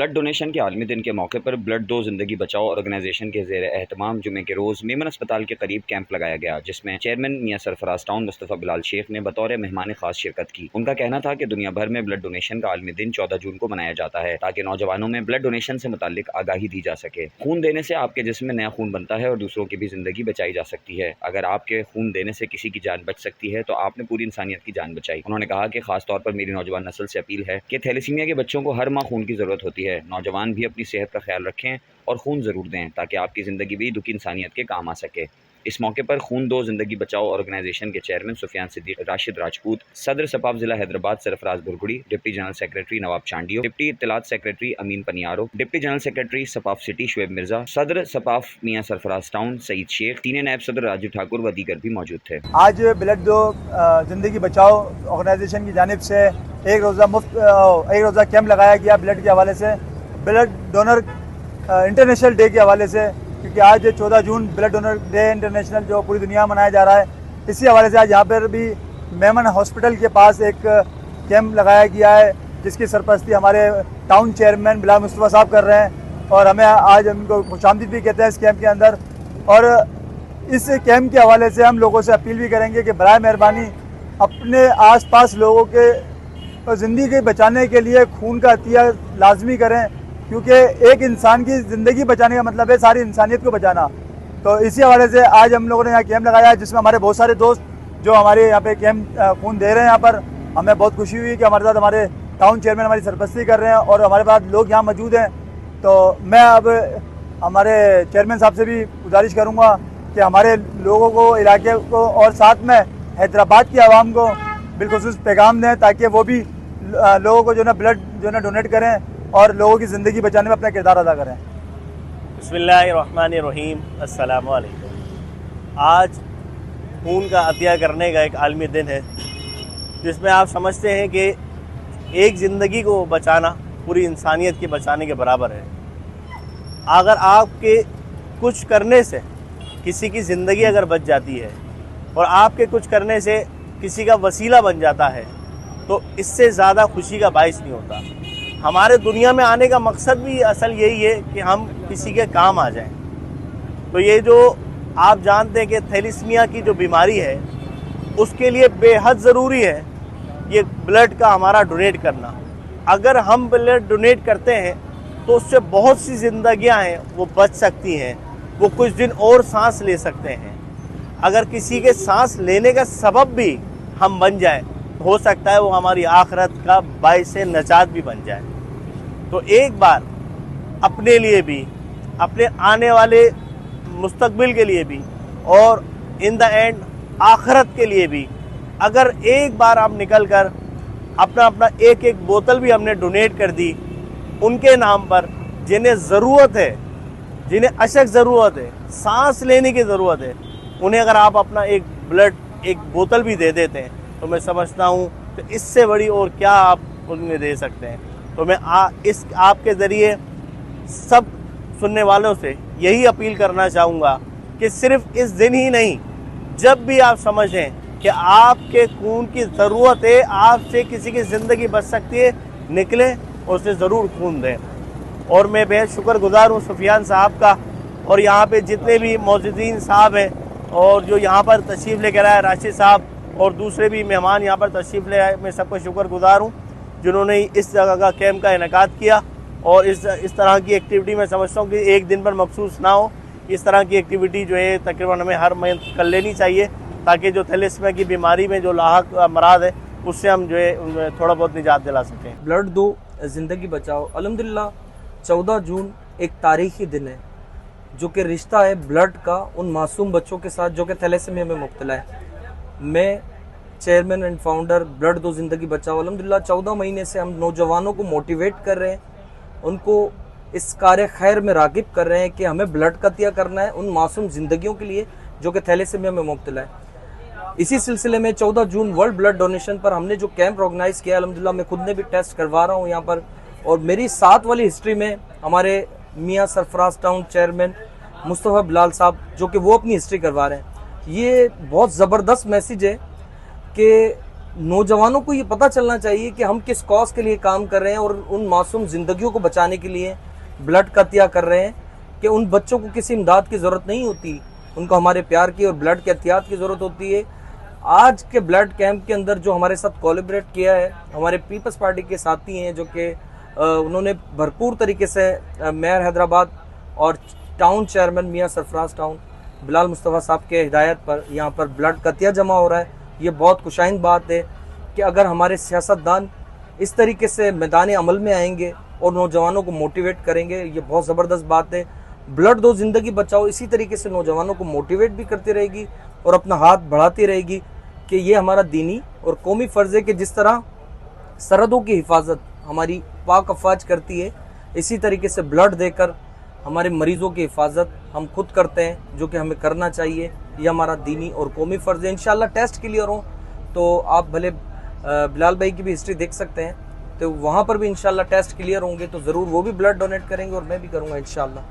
Blood donation के आलमी दिन के मौके पर ब्लड दो जिंदगी बचाओ ऑर्गेनाइजेशन के ज़ेर एहतमाम जुमे के रोज़ मेमन अस्पताल के करीब कैंप लगाया गया, जिसमें चेयरमैन मियां सरफराज टाउन मुस्तफ़ा बिलाल शेख ने बतौर मेहमान खास शिरकत की। उनका कहना था कि दुनिया भर में ब्लड डोनेशन का आलमी दिन 14 जून को मनाया जाता है ताकि नौजवानों में ब्लड डोनेशन से मुताल्लिक आगाही दी जा सके। खून देने से आपके जिस्म में नया खून बनता है और दूसरों की भी जिंदगी बचाई जा सकती है। अगर आपके खून देने से किसी की जान बच सकती है तो आपने पूरी इंसानियत की जान बचाई। उन्होंने कहा कि खास तौर पर मेरी नौजवान नस्ल से अपील है कि थैलेसीमिया के बच्चों को हर माह खून की जरूरत होती है। नौजवान भी अपनी सेहत का ख्याल रखें और खून ज़रूर दें ताकि आपकी ज़िंदगी भी दुखी इंसानियत के काम आ सके। इस मौके पर खून दो जिंदगी बचाओ ऑर्गेनाइजेशन के चेयरमैन सुफियान सिद्दीक, राशिद राजपूत, सदर सपाफ जिला हैदराबाद सरफराज बुरगुड़ी, deputy general secretary Nawab Chandio, deputy इत्तलात सेक्रेटरी अमीन पनियारो, डिप्टी जनरल सेक्रेटरी सपाफ सिटी शुएब मिर्जा, सदर सपाफ मियां सरफराज टाउन सईद शेख, तीन नायब सदर राजू ठाकुर व दीगर भी मौजूद थे। आज ब्लड दो जिंदगी बचाओ ऑर्गेनाइजेशन की जानिब से एक रोज़ा कैंप लगाया गया ब्लड के हवाले से, ब्लड डोनर इंटरनेशनल डे के हवाले से, क्योंकि आज 14 जून ब्लड डोनर डे इंटरनेशनल जो पूरी दुनिया में मनाया जा रहा है। इसी हवाले से आज यहाँ पर भी मेमन हॉस्पिटल के पास एक कैंप लगाया गया है, जिसकी सरपरस्ती हमारे टाउन चेयरमैन बिलाल मुस्तफ़ा साहब कर रहे हैं और हमें आज उनको खुशामदीद भी कहते हैं इस कैंप के अंदर। और इस कैंप के हवाले से हम लोगों से अपील भी करेंगे कि बराए मेहरबानी अपने आसपास लोगों के ज़िंदगी बचाने के लिए खून का अतिया लाजमी करें, क्योंकि एक इंसान की ज़िंदगी बचाने का मतलब है सारी इंसानियत को बचाना। तो इसी हवाले से आज हम लोगों ने यहाँ कैंप लगाया है, जिसमें हमारे बहुत सारे दोस्त जो हमारे यहाँ पे कैंप खून दे रहे हैं। यहाँ पर हमें बहुत खुशी हुई कि हमारे साथ हमारे टाउन चेयरमैन हमारी सरपरस्ती कर रहे हैं और हमारे पास लोग यहाँ मौजूद हैं। तो मैं अब हमारे चेयरमैन साहब से भी गुजारिश करूँगा कि हमारे लोगों को, इलाके को और साथ में हैदराबाद की आवाम को बिलखुसूस पैगाम दें ताकि वो भी लोगों को जो ना ब्लड जो ना डोनेट करें और लोगों की ज़िंदगी बचाने में अपना किरदार अदा करें। बिस्मिल्लाहिर्रहमानिर्रहीम, अस्सलामु अलैकुम। आज खून का अतिया करने का एक आलमी दिन है, जिसमें आप समझते हैं कि एक ज़िंदगी को बचाना पूरी इंसानियत के बचाने के बराबर है। अगर आपके कुछ करने से किसी की ज़िंदगी अगर बच जाती है और आपके कुछ करने से किसी का वसीला बन जाता है, तो इससे ज़्यादा खुशी का बाइस नहीं होता। हमारे दुनिया में आने का मकसद भी असल यही है कि हम किसी के काम आ जाएं। तो ये जो आप जानते हैं कि थैलेसीमिया की जो बीमारी है, उसके लिए बेहद ज़रूरी है ये ब्लड का हमारा डोनेट करना। अगर हम ब्लड डोनेट करते हैं तो उससे बहुत सी ज़िंदगियां हैं वो बच सकती हैं, वो कुछ दिन और सांस ले सकते हैं। अगर किसी के सांस लेने का सबब भी हम बन जाएं, हो सकता है वो हमारी आखिरत का बाइस नजात भी बन जाए। तो एक बार अपने लिए भी, अपने आने वाले मुस्तकबिल के लिए भी और इन द एंड आखिरत के लिए भी, अगर एक बार हम निकल कर अपना एक एक बोतल भी हमने डोनेट कर दी उनके नाम पर, जिन्हें ज़रूरत है, जिन्हें अशक ज़रूरत है, सांस लेने की ज़रूरत है, उन्हें अगर आप अपना एक ब्लड एक बोतल भी दे देते हैं तो मैं समझता हूँ तो इससे बड़ी और क्या आप उन्हें दे सकते हैं। तो मैं इस आपके ज़रिए सब सुनने वालों से यही अपील करना चाहूँगा कि सिर्फ इस दिन ही नहीं, जब भी आप समझें कि आपके खून की ज़रूरत है, आपसे किसी की ज़िंदगी बच सकती है, निकलें और उसे ज़रूर खून दें। और मैं बेहद शुक्रगुज़ार हूँ सुफियान साहब का और यहाँ पे जितने भी मौजूदीन साहब हैं और जो यहाँ पर तशरीफ़ लेकर आए, राशिद साहब और दूसरे भी मेहमान यहाँ पर तशरीफ़ ले आए, मैं सबको शुक्रगुज़ार हूँ जिन्होंने इस जगह का कैंप का इनेकाद किया। और इस तरह की एक्टिविटी मैं समझता हूँ कि एक दिन पर मखसूस ना हो, इस तरह की एक्टिविटी जो है तकरीबन हमें हर महीने कर लेनी चाहिए, ताकि जो थैलेसीमिया की बीमारी में जो लाहक मराद है उससे हम जो है थोड़ा बहुत निजात दिला सकें। ब्लड दो ज़िंदगी बचाओ। अल्हम्दुलिल्लाह 14 जून एक तारीख़ी दिन है जो कि रिश्ता है ब्लड का उन मासूम बच्चों के साथ जो कि थैलेसीमिया में मुब्तला है। मैं चेयरमैन एंड फाउंडर ब्लड दो ज़िंदगी बचाओ, अल्हम्दुलिल्लाह 14 महीने से हम नौजवानों को मोटिवेट कर रहे हैं, उनको इस कार्य खैर में राग़िब कर रहे हैं कि हमें ब्लड का अतिया करना है उन मासूम ज़िंदगियों के लिए जो कि थैलेसीमिया में मुब्तला है। इसी सिलसिले में 14 जून वर्ल्ड ब्लड डोनेशन पर हमने जो कैंप ऑर्गेनाइज़ किया, अल्हम्दुलिल्लाह मैं खुद ने भी टेस्ट करवा रहा हूँ यहाँ पर। और मेरी साथ वाली हिस्ट्री में हमारे मियां सरफराज टाउन चेयरमैन मुस्तफ़ा बिलाल साहब जो कि वो अपनी हिस्ट्री करवा रहे हैं। ये बहुत ज़बरदस्त मैसेज है कि नौजवानों को ये पता चलना चाहिए कि हम किस कॉज के लिए काम कर रहे हैं और उन मासूम जिंदगियों को बचाने के लिए ब्लड का त्याग कर रहे हैं, कि उन बच्चों को किसी इमदाद की ज़रूरत नहीं होती, उनको हमारे प्यार की और ब्लड के एहतियात की ज़रूरत होती है। आज के ब्लड कैंप के अंदर जो हमारे साथ कोलैबोरेट किया है, हमारे पीपल्स पार्टी के साथी हैं, जो कि उन्होंने भरपूर तरीके से मेयर हैदराबाद और टाउन चेयरमैन मियां सरफराज टाउन बिलाल मुस्तफ़ा साहब के हिदायत पर यहाँ पर ब्लड का त्याग जमा हो रहा है। ये बहुत खुशाइंद बात है कि अगर हमारे सियासतदान इस तरीके से मैदान अमल में आएंगे और नौजवानों को मोटिवेट करेंगे, ये बहुत ज़बरदस्त बात है। ब्लड दो ज़िंदगी बचाओ इसी तरीके से नौजवानों को मोटिवेट भी करती रहेगी और अपना हाथ बढ़ाती रहेगी कि ये हमारा दीनी और कौमी फ़र्ज़ है कि जिस तरह सरहदों की हिफाजत हमारी पाक अफवाज करती है, इसी तरीके से ब्लड देकर हमारे मरीज़ों की हिफाजत हम खुद करते हैं, जो कि हमें करना चाहिए। ये हमारा दीनी और कौमी फ़र्ज़ है। इंशाल्लाह टेस्ट क्लियर हो तो आप भले बिलाल भाई की भी हिस्ट्री देख सकते हैं, तो वहाँ पर भी इंशाल्लाह टेस्ट क्लियर होंगे तो ज़रूर वो भी ब्लड डोनेट करेंगे और मैं भी करूँगा इंशाल्लाह।